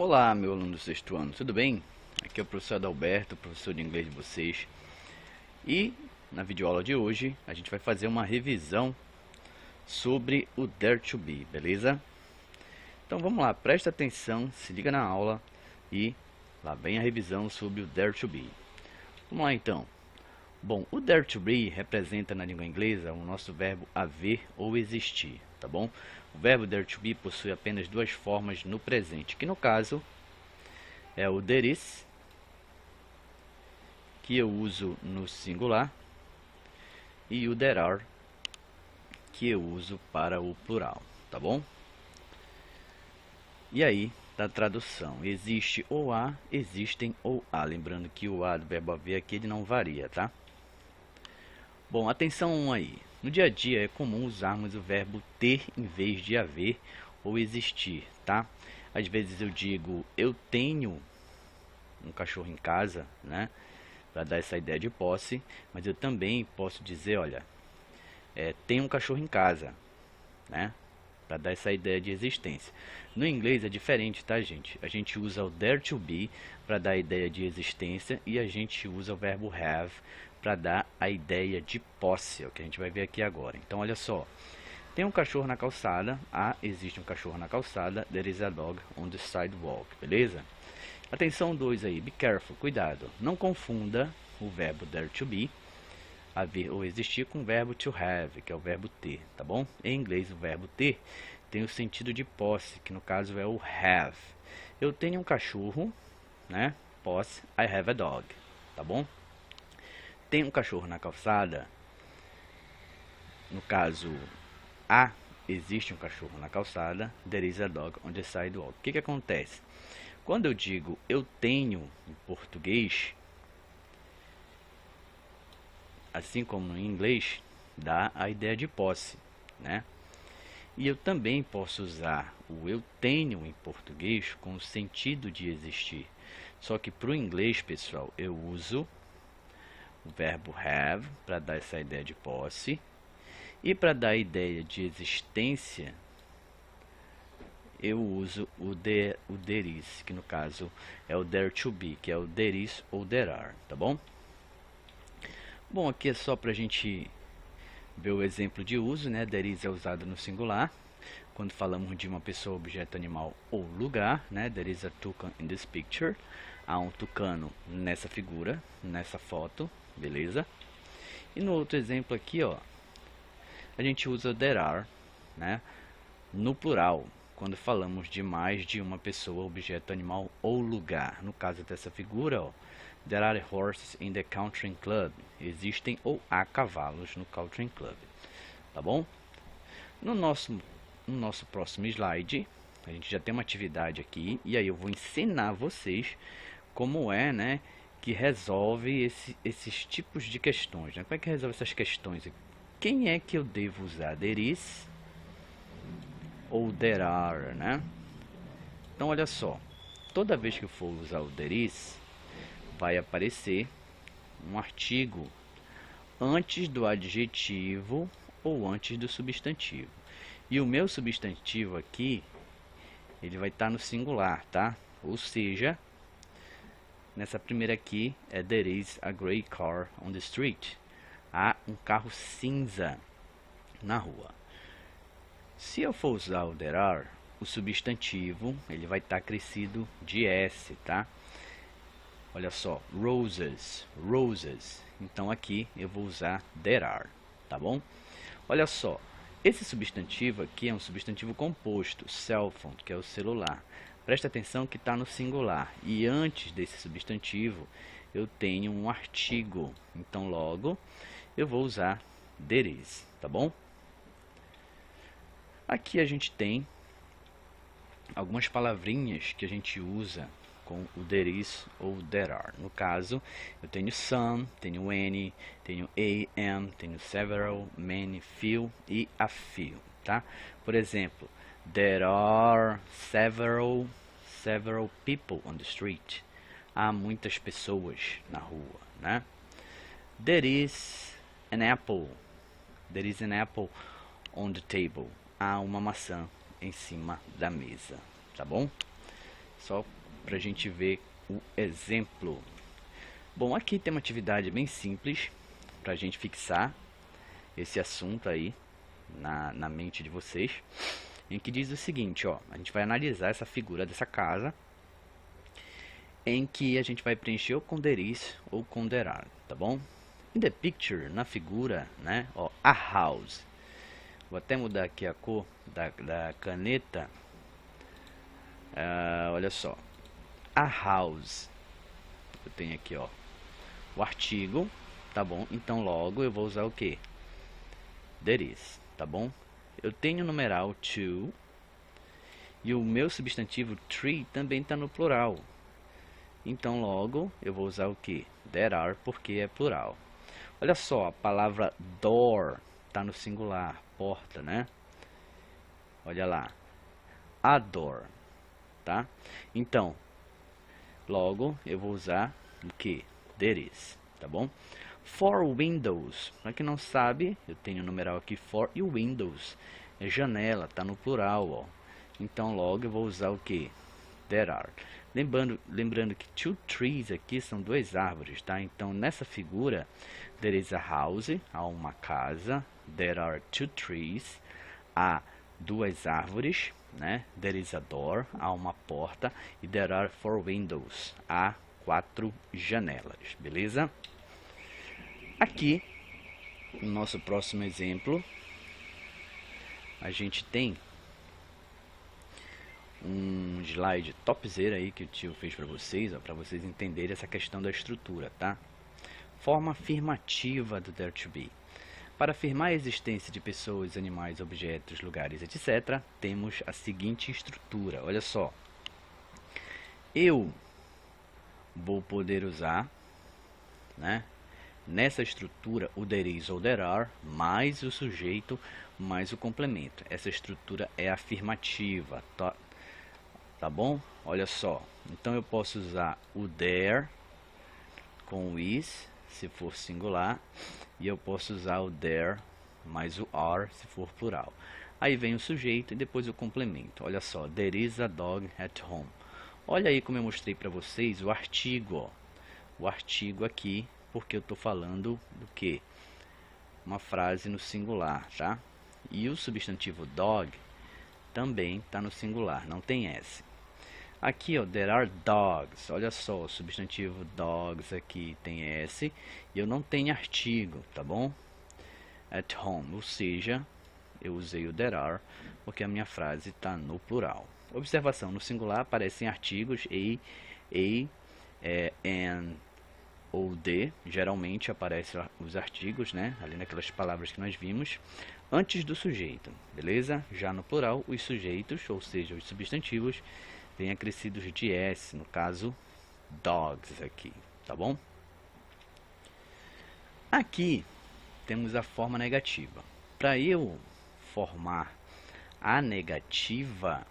Olá, meu aluno do sexto ano, tudo bem? Aqui é o professor Adalberto, professor de inglês de vocês. E na videoaula de hoje a gente vai fazer uma revisão sobre o Dare to Be, beleza? Então vamos lá, presta atenção, se liga na aula e lá vem a revisão sobre o Dare to Be. Vamos lá então. Bom, o Dare to Be representa na língua inglesa o nosso verbo haver ou existir, tá bom? O verbo Dare to Be possui apenas duas formas no presente, que no caso é o there is, que eu uso no singular, e o there are, que eu uso para o plural, tá bom? E aí, da tradução, existe ou há, existem ou há. Lembrando que o há do verbo haver aqui ele não varia, tá? Bom, atenção aí. No dia a dia é comum usarmos o verbo ter em vez de haver ou existir, tá? Às vezes eu digo eu tenho um cachorro em casa, né? Para dar essa ideia de posse, mas eu também posso dizer, olha, tem um cachorro em casa, né? Para dar essa ideia de existência. No inglês é diferente, tá, gente? A gente usa o dare to be para dar a ideia de existência e a gente usa o verbo have para dar a ideia de posse, é o que a gente vai ver aqui agora. Então, olha só. Tem um cachorro na calçada. Existe um cachorro na calçada. There is a dog on the sidewalk, beleza? Atenção 2 aí, be careful, cuidado. Não confunda o verbo dare to be, haver ou existir, com o verbo to have, que é o verbo ter, tá bom? Em inglês, o verbo ter tem o sentido de posse, que no caso é o have. Eu tenho um cachorro, né? Posse, I have a dog, tá bom? Tem um cachorro na calçada, no caso, existe um cachorro na calçada, there is a dog on the sidewalk. O que que acontece? Quando eu digo eu tenho em português, assim como no inglês, dá a ideia de posse, né? E eu também posso usar o eu tenho em português com o sentido de existir. Só que para o inglês, pessoal, eu uso o verbo have para dar essa ideia de posse. E para dar a ideia de existência, eu uso o there is, que no caso é o dare to be, que é o there is ou there are, tá bom? Bom, aqui é só para a gente ver o exemplo de uso, né? There is é usado no singular, quando falamos de uma pessoa, objeto, animal ou lugar, né? There is a toucan in this picture. Há um tucano nessa figura, nessa foto, beleza? E no outro exemplo aqui, ó, a gente usa there are, né? No plural, quando falamos de mais de uma pessoa, objeto, animal ou lugar. No caso dessa figura, ó, there are horses in the country club. Existem ou há cavalos no country club. Tá bom? No nosso próximo slide, a gente já tem uma atividade aqui. E aí eu vou ensinar vocês como é, né, que resolve esses tipos de questões, né? Como é que resolve essas questões? Quem é que eu devo usar? There is ou there are, né? Então olha só, toda vez que eu for usar o there is, vai aparecer um artigo antes do adjetivo ou antes do substantivo. E o meu substantivo aqui, ele vai estar no singular, tá? Ou seja, nessa primeira aqui é there is a grey car on the street. Há um carro cinza na rua. Se eu for usar o there are, o substantivo ele vai estar crescido de S, tá? Olha só, roses, roses. Então aqui eu vou usar there are, tá bom? Olha só, esse substantivo aqui é um substantivo composto, cell phone, que é o celular. Presta atenção que está no singular. E antes desse substantivo eu tenho um artigo. Então logo eu vou usar there is, tá bom? Aqui a gente tem algumas palavrinhas que a gente usa com o there is ou there are. No caso, eu tenho some, tenho any, tenho am, tenho several, many, few e a few, tá? Por exemplo, there are several people on the street. Há muitas pessoas na rua, né? There is an apple. There is an apple on the table. Há uma maçã em cima da mesa, tá bom? Só para a gente ver o exemplo. Bom, aqui tem uma atividade bem simples para a gente fixar esse assunto aí na mente de vocês, em que diz o seguinte, ó, a gente vai analisar essa figura dessa casa, em que a gente vai preencher ou com there is ou com there are, tá bom? In the picture, na figura, né, ó, a house. Vou até mudar aqui a cor da caneta. Olha só, a house. Eu tenho aqui, ó, o artigo, tá bom? Então logo eu vou usar o que? There is, tá bom? Eu tenho o numeral to e o meu substantivo tree também está no plural. Então logo eu vou usar o que? There are, porque é plural. Olha só, a palavra door está no singular, porta, né? Olha lá, a door, tá? Então logo eu vou usar o que? There is, tá bom? For windows, para quem não sabe, eu tenho o numeral aqui for e o windows é janela, tá no plural, ó. Então logo eu vou usar o que? There are. Lembrando que two trees aqui são duas árvores, tá? Então nessa figura, there is a house, há uma casa, there are two trees, há duas árvores, né? There is a door, há uma porta, e there are four windows, há 4 janelas, beleza? Aqui, no nosso próximo exemplo, a gente tem um slide topzera aí que o tio fez para vocês, para vocês entenderem essa questão da estrutura, tá? Forma afirmativa do there to be. Para afirmar a existência de pessoas, animais, objetos, lugares, etc., temos a seguinte estrutura. Olha só. Eu vou poder usar, né, nessa estrutura o there is ou there are, mais o sujeito, mais o complemento. Essa estrutura é afirmativa, tá bom? Olha só. Então eu posso usar o there com o is, se for singular, e eu posso usar o there mais o are, se for plural. Aí vem o sujeito e depois o complemento. Olha só, there is a dog at home. Olha aí como eu mostrei para vocês o artigo, ó. O artigo aqui, porque eu estou falando do que? Uma frase no singular, tá? E o substantivo dog também está no singular, não tem S. Aqui, ó, there are dogs. Olha só, o substantivo dogs aqui tem S e eu não tenho artigo, tá bom? At home, ou seja, eu usei o there are porque a minha frase está no plural. Observação, no singular aparecem artigos an ou de, geralmente aparecem os artigos, né? Ali naquelas palavras que nós vimos, antes do sujeito, beleza? Já no plural, os sujeitos, ou seja, os substantivos, vêm acrescidos de S, no caso, dogs aqui, tá bom? Aqui temos a forma negativa. Para eu formar a negativa,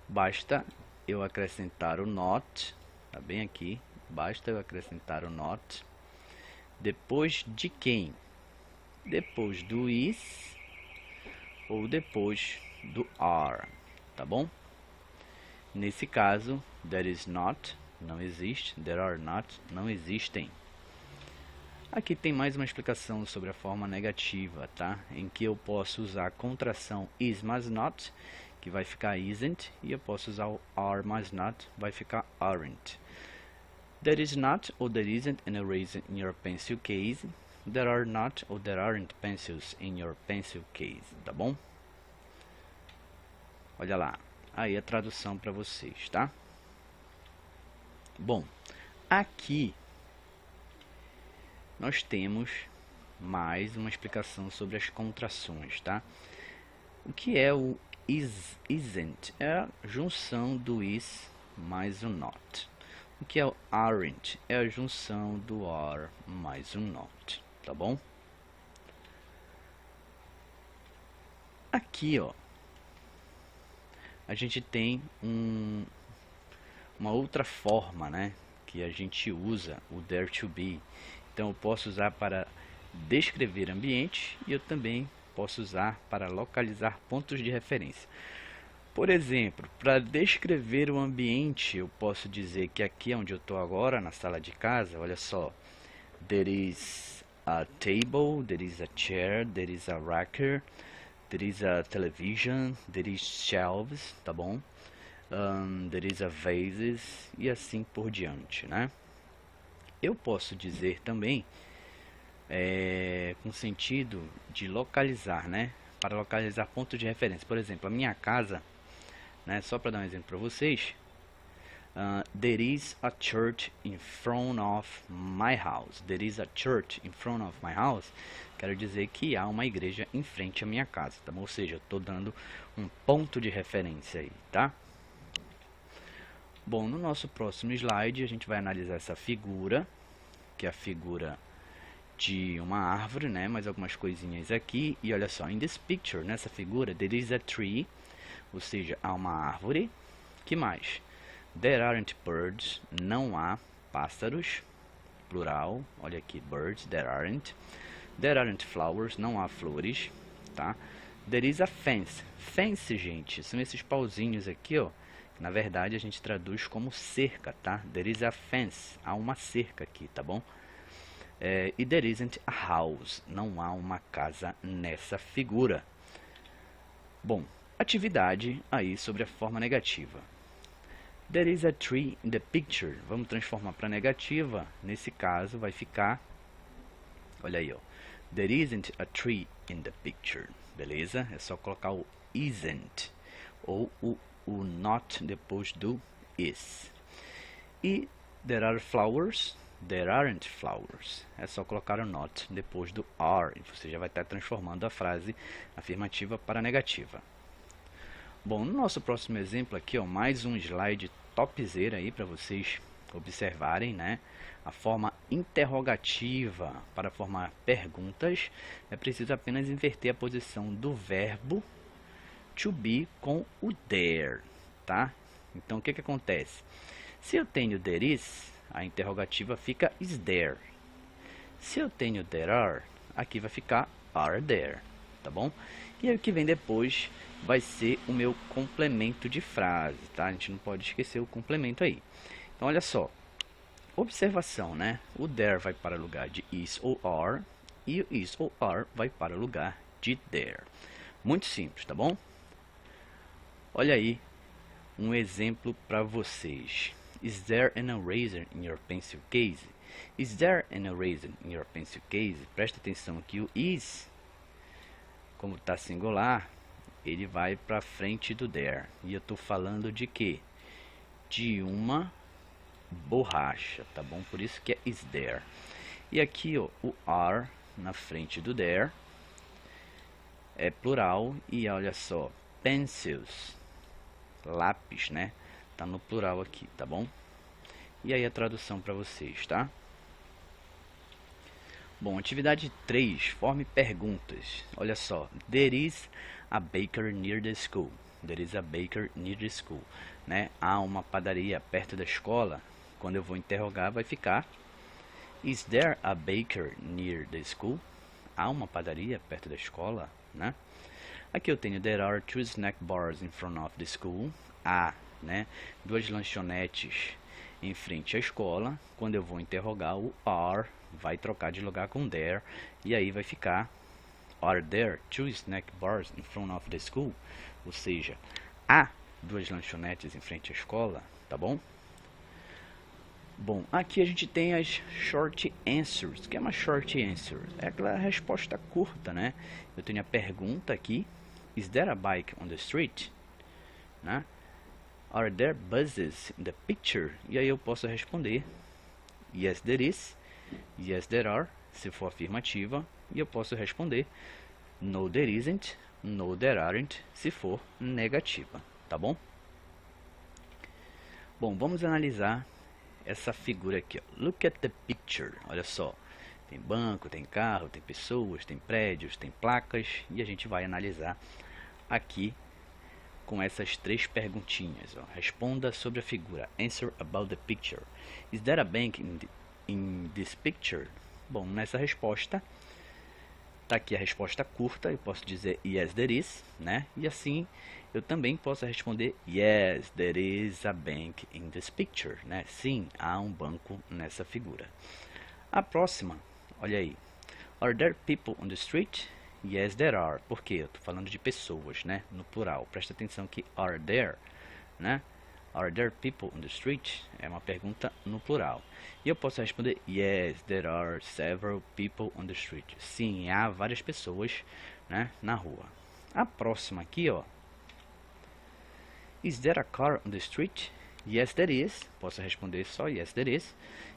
basta eu acrescentar o not, tá bem aqui, basta eu acrescentar o not, depois de quem? Depois do is ou depois do are, tá bom? Nesse caso, there is not, não existe, there are not, não existem. Aqui tem mais uma explicação sobre a forma negativa, tá? Em que eu posso usar a contração is mais not, que vai ficar isn't, e eu posso usar o are mais not, vai ficar aren't. There is not or there isn't an eraser in your pencil case. There are not or there aren't pencils in your pencil case, tá bom? Olha lá, aí a tradução para vocês, tá? Bom, aqui nós temos mais uma explicação sobre as contrações, tá? O que é o isn't? É a junção do is mais o not. O que é o aren't? É a junção do are mais o not, tá bom? Aqui, ó, a gente tem uma outra forma, né, que a gente usa o there to be. Então eu posso usar para descrever ambiente e eu também posso usar para localizar pontos de referência. Por exemplo, para descrever o ambiente, eu posso dizer que aqui onde eu estou agora, na sala de casa, olha só. There is a table, there is a chair, there is a racker, there is a television, there is shelves, tá bom? There is a vases e assim por diante, né? Eu posso dizer também com sentido de localizar, né? Para localizar pontos de referência. Por exemplo, a minha casa, né? Só para dar um exemplo para vocês. There is a church in front of my house. There is a church in front of my house. Quero dizer que há uma igreja em frente à minha casa, tá bom? Ou seja, eu estou dando um ponto de referência aí, tá? Bom, no nosso próximo slide a gente vai analisar essa figura, que é a figura de uma árvore, né? Mais algumas coisinhas aqui. E olha só, in this picture, nessa figura, there is a tree, ou seja, há uma árvore. Que mais? There aren't birds, não há pássaros, plural, olha aqui, birds, there aren't. There aren't flowers, não há flores, tá? There is a fence. Fence, gente, são esses pauzinhos aqui, ó. Na verdade, a gente traduz como cerca, tá? There is a fence, há uma cerca aqui, tá bom? E there isn't a house, não há uma casa nessa figura. Bom, atividade aí sobre a forma negativa. There is a tree in the picture. Vamos transformar para negativa. Nesse caso vai ficar, olha aí, ó. There isn't a tree in the picture. Beleza? É só colocar o isn't ou o not depois do is. E there are flowers. There aren't flowers. É só colocar o not depois do are. E você já vai estar transformando a frase afirmativa para negativa. Bom, no nosso próximo exemplo aqui, ó, mais um slide topzera aí para vocês observarem, né? A forma interrogativa para formar perguntas é preciso apenas inverter a posição do verbo to be com o there, tá? Então o que que acontece? Se eu tenho there is, a interrogativa fica is there. Se eu tenho there are, aqui vai ficar are there, tá bom? E aí o que vem depois vai ser o meu complemento de frase, tá? A gente não pode esquecer o complemento aí. Então olha só, observação, né? O there vai para o lugar de is ou are e o is ou are vai para o lugar de there. Muito simples, tá bom? Olha aí um exemplo para vocês. Is there an eraser in your pencil case? Is there an eraser in your pencil case? Presta atenção que o is, como está singular, ele vai para frente do there. E eu estou falando de quê? De uma borracha, tá bom? Por isso que é is there. E aqui, ó, o are na frente do there é plural. E olha só, pencils, lápis, né? Tá no plural aqui, tá bom? E aí a tradução para vocês, tá? Bom, atividade 3, forme perguntas. Olha só, there is a baker near the school. There is a baker near the school, né? Há uma padaria perto da escola. Quando eu vou interrogar, vai ficar is there a baker near the school? Há uma padaria perto da escola, né? Aqui eu tenho there are 2 snack bars in front of the school. Há, né, 2 lanchonetes em frente à escola. Quando eu vou interrogar, o are vai trocar de lugar com there. E aí vai ficar are there 2 snack bars in front of the school? Ou seja, há 2 lanchonetes em frente à escola, tá bom? Bom, aqui a gente tem as short answers. O que é uma short answer? É aquela resposta curta, né? Eu tenho a pergunta aqui. Is there a bike on the street? Né? Are there buses in the picture? E aí eu posso responder yes there is, yes there are, se for afirmativa. E eu posso responder no there isn't, no there aren't, se for negativa, tá bom? Bom, vamos analisar essa figura aqui, ó. Look at the picture. Olha só, tem banco, tem carro, tem pessoas, tem prédios, tem placas. E a gente vai analisar aqui com essas 3 perguntinhas, ó. Responda sobre a figura. Answer about the picture. Is there a bank in this picture? Bom, nessa resposta tá aqui a resposta curta. Eu posso dizer yes there is, né? E assim eu também posso responder yes, there is a bank in this picture, né? Sim, há um banco nessa figura. A próxima, olha aí. Are there people on the street? Yes, there are. Por quê? Eu estou falando de pessoas, né? No plural. Presta atenção que are there, né? Are there people on the street? É uma pergunta no plural. E eu posso responder yes, there are several people on the street. Sim, há várias pessoas, né, na rua. A próxima aqui, ó. Is there a car on the street? Yes, there is. Posso responder só yes, there is.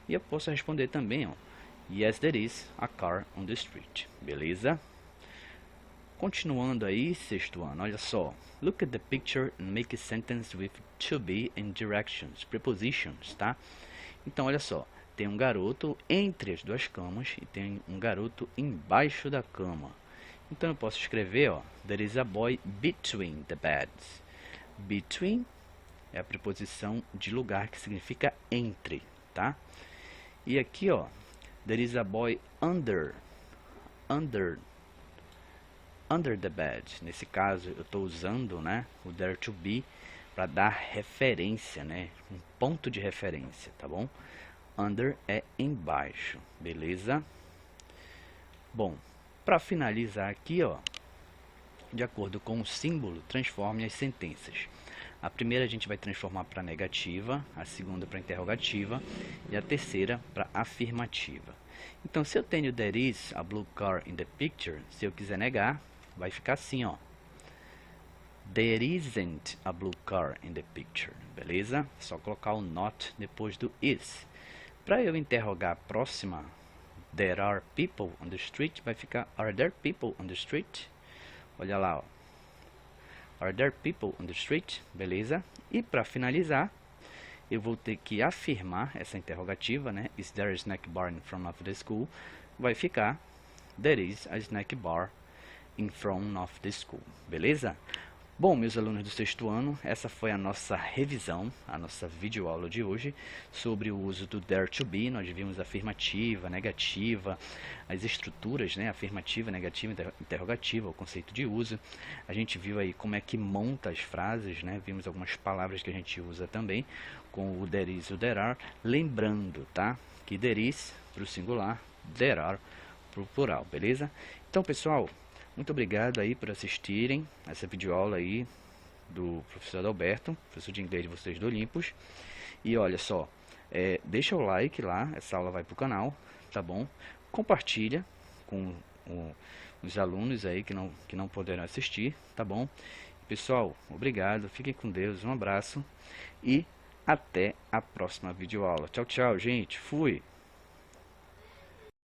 E eu posso responder também, ó. Yes, there is a car on the street. Beleza? Continuando aí, sexto ano, olha só. Look at the picture and make a sentence with to be and directions, prepositions, tá? Então, olha só. Tem um garoto entre as duas camas e tem um garoto embaixo da cama. Então, eu posso escrever, ó. There is a boy between the beds. Between é a preposição de lugar que significa entre, tá? E aqui, ó. There is a boy under the bed. Nesse caso, eu estou usando, né, o there to be para dar referência, né, um ponto de referência, tá bom? Under é embaixo, beleza? Bom, para finalizar aqui, ó, de acordo com o símbolo, transforme as sentenças. A primeira a gente vai transformar para negativa, a segunda para interrogativa e a terceira para afirmativa. Então, se eu tenho there is a blue car in the picture, se eu quiser negar, vai ficar assim, ó. There isn't a blue car in the picture, beleza? Só colocar o not depois do is. Para eu interrogar a próxima, there are people on the street, vai ficar are there people on the street? Olha lá, ó. Are there people on the street? Beleza? E para finalizar, eu vou ter que afirmar essa interrogativa, né? Is there a snack bar in front of the school? Vai ficar there is a snack bar in front of the school. Beleza? Bom, meus alunos do sexto ano, essa foi a nossa revisão, a nossa videoaula de hoje sobre o uso do there to be. Nós vimos afirmativa, negativa, as estruturas, né? Afirmativa, negativa, interrogativa, o conceito de uso. A gente viu aí como é que monta as frases, né? Vimos algumas palavras que a gente usa também com o there is e o there are. Lembrando, tá? Que there is para o singular, there are para o plural, beleza? Então, pessoal, muito obrigado aí por assistirem essa videoaula aí do professor Adalberto, professor de inglês de vocês do Olympus. E olha só, deixa o like lá, essa aula vai pro canal, tá bom? Compartilha com os alunos aí que não puderam assistir, tá bom? Pessoal, obrigado, fiquem com Deus, um abraço e até a próxima videoaula. Tchau, tchau, gente, fui!